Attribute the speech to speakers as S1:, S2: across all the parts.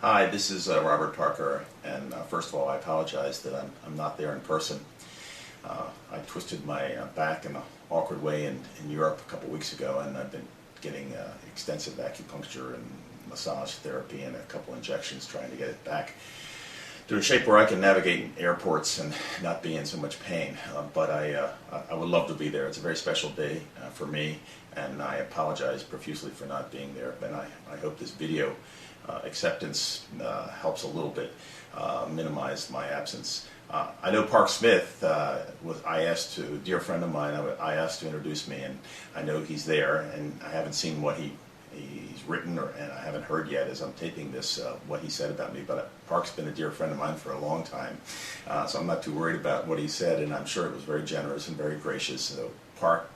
S1: Hi, this is Robert Parker, and first of all, I apologize that I'm not there in person. I twisted my back in an awkward way in Europe a couple weeks ago, and I've been getting extensive acupuncture and massage therapy and a couple injections trying to get it back to a shape where I can navigate in airports and not be in so much pain. But I would love to be there. It's a very special day for me, and I apologize profusely for not being there. And I hope this video acceptance helps a little bit minimize my absence. I know Park Smith, I asked to, a dear friend of mine, I asked to introduce me, and I know he's there, and I haven't seen what he's written, and I haven't heard yet as I'm taping this what he said about me, but Park's been a dear friend of mine for a long time, so I'm not too worried about what he said, and I'm sure it was very generous and very gracious. So Park,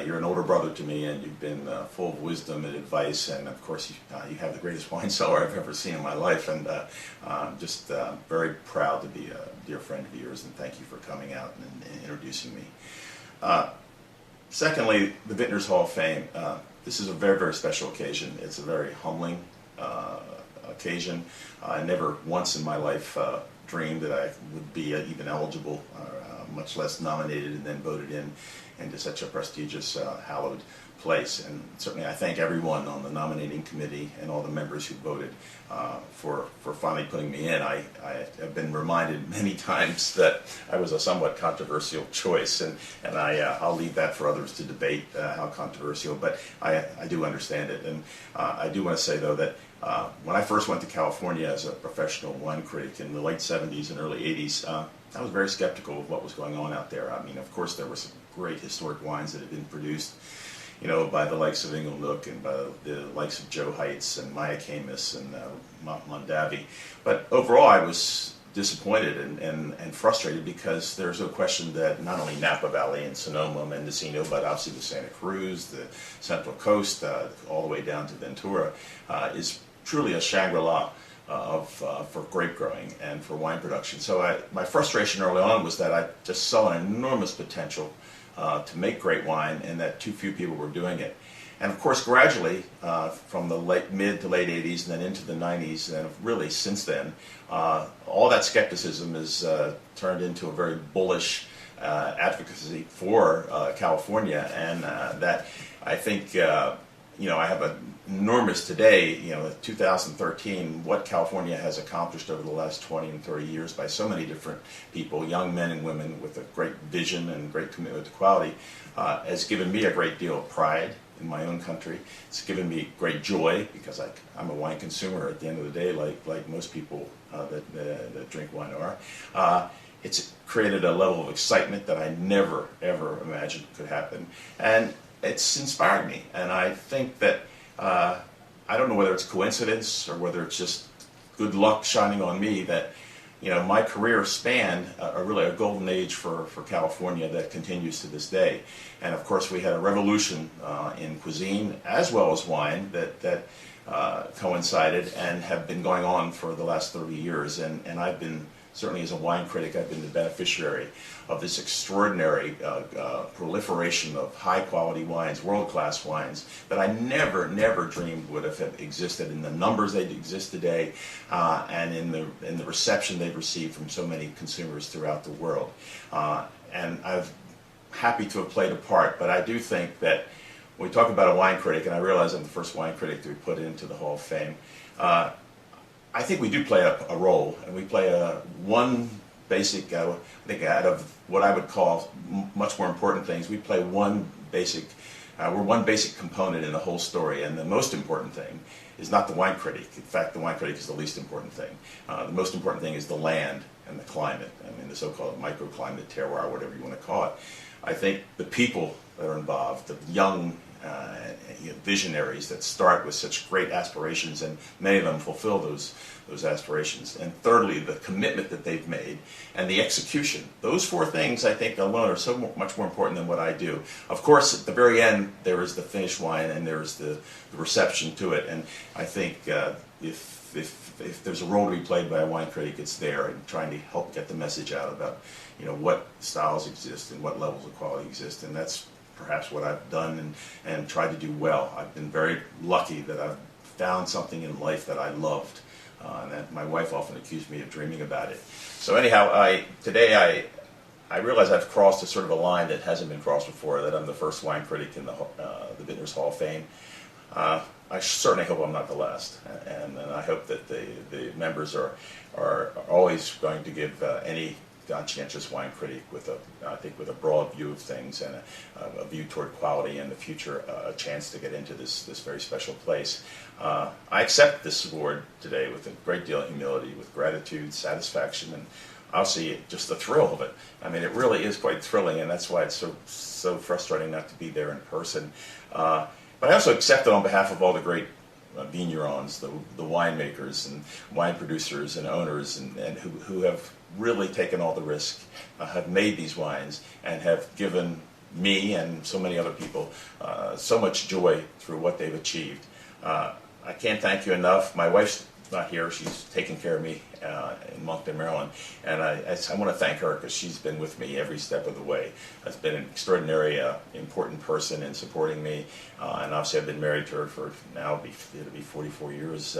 S1: you're an older brother to me, and you've been full of wisdom and advice, and of course you have the greatest wine cellar I've ever seen in my life, and I'm just very proud to be a dear friend of yours, and thank you for coming out and introducing me. Secondly, the Vintner's Hall of Fame. This is a very, very special occasion. It's a very humbling occasion. I never once in my life dreamed that I would be even eligible, much less nominated and then voted into such a prestigious, hallowed place. And certainly I thank everyone on the nominating committee and all the members who voted for finally putting me in. I have been reminded many times that I was a somewhat controversial choice, and I'll leave that for others to debate how controversial, but I do understand it. And I do want to say, though, that when I first went to California as a professional wine critic in the late 70s and early 80s, I was very skeptical of what was going on out there. I mean, of course, there were some great historic wines that had been produced, by the likes of Inglenook and by the likes of Joe Heights and Maya Camus and Mondavi. But overall, I was disappointed and frustrated, because there's no question that not only Napa Valley and Sonoma, Mendocino, but obviously the Santa Cruz, the Central Coast, all the way down to Ventura, is truly a Shangri-La for grape growing and for wine production. So my frustration early on was that I just saw an enormous potential to make great wine, and that too few people were doing it. And of course, gradually, from the mid to late 80s and then into the 90s, and really since then, all that skepticism is turned into a very bullish advocacy for California, and that I think I have an enormous today, 2013, what California has accomplished over the last 20 and 30 years by so many different people, young men and women with a great vision and great commitment to quality, has given me a great deal of pride in my own country. It's given me great joy, because I'm a wine consumer at the end of the day, like most people that drink wine are. It's created a level of excitement that I never, ever imagined could happen. And it's inspired me, and I think that I don't know whether it's coincidence or whether it's just good luck shining on me that my career spanned really a golden age for California that continues to this day. And of course, we had a revolution in cuisine as well as wine that coincided and have been going on for the last 30 years. And I've been, certainly as a wine critic, I've been the beneficiary of this extraordinary proliferation of high-quality wines, world-class wines, that I never dreamed would have existed in the numbers they exist today, and in the reception they've received from so many consumers throughout the world. And I'm happy to have played a part, but I do think that when we talk about a wine critic, and I realize I'm the first wine critic to be put into the Hall of Fame, I think we do play a role, and we play one basic, I think out of what I would call much more important things, we play one basic, we're one basic component in the whole story, and the most important thing is not the wine critic. In fact, the wine critic is the least important thing. The most important thing is the land and the climate, I mean the so-called microclimate, terroir, whatever you want to call it. I think the people that are involved, the young visionaries that start with such great aspirations, and many of them fulfill those aspirations. And thirdly, the commitment that they've made and the execution. Those four things, I think, alone are so much more important than what I do. Of course, at the very end, there is the finished wine and there's the reception to it. And I think if there's a role to be played by a wine critic, it's there, and trying to help get the message out about what styles exist and what levels of quality exist. And that's perhaps what I've done and tried to do well. I've been very lucky that I've found something in life that I loved And that my wife often accused me of dreaming about it. So anyhow, today I realize I've crossed a sort of a line that hasn't been crossed before, that I'm the first wine critic in the Vintner's Hall of Fame. I certainly hope I'm not the last, and I hope that the members are always going to give any conscientious wine critic with a broad view of things and a view toward quality in the future, a chance to get into this very special place. I accept this award today with a great deal of humility, with gratitude, satisfaction, and obviously just the thrill of it. I mean, it really is quite thrilling, and that's why it's so frustrating not to be there in person. But I also accept it on behalf of all the great vignerons, the winemakers and wine producers and owners, and who have really taken all the risk, have made these wines, and have given me and so many other people so much joy through what they've achieved. I can't thank you enough. My wife's not here. She's taking care of me in Moncton, Maryland, and I want to thank her because she's been with me every step of the way. Has been an extraordinary, important person in supporting me, and obviously I've been married to her for now it'll be 44 years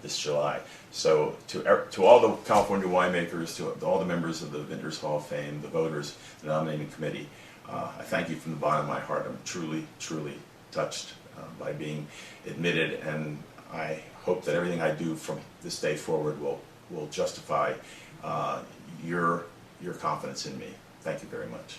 S1: this July. So to all the California winemakers, to all the members of the Vintner's Hall of Fame, the voters, the nominating committee, I thank you from the bottom of my heart. I'm truly, truly touched by being admitted, and I hope that everything I do from this day forward will justify your confidence in me. Thank you very much.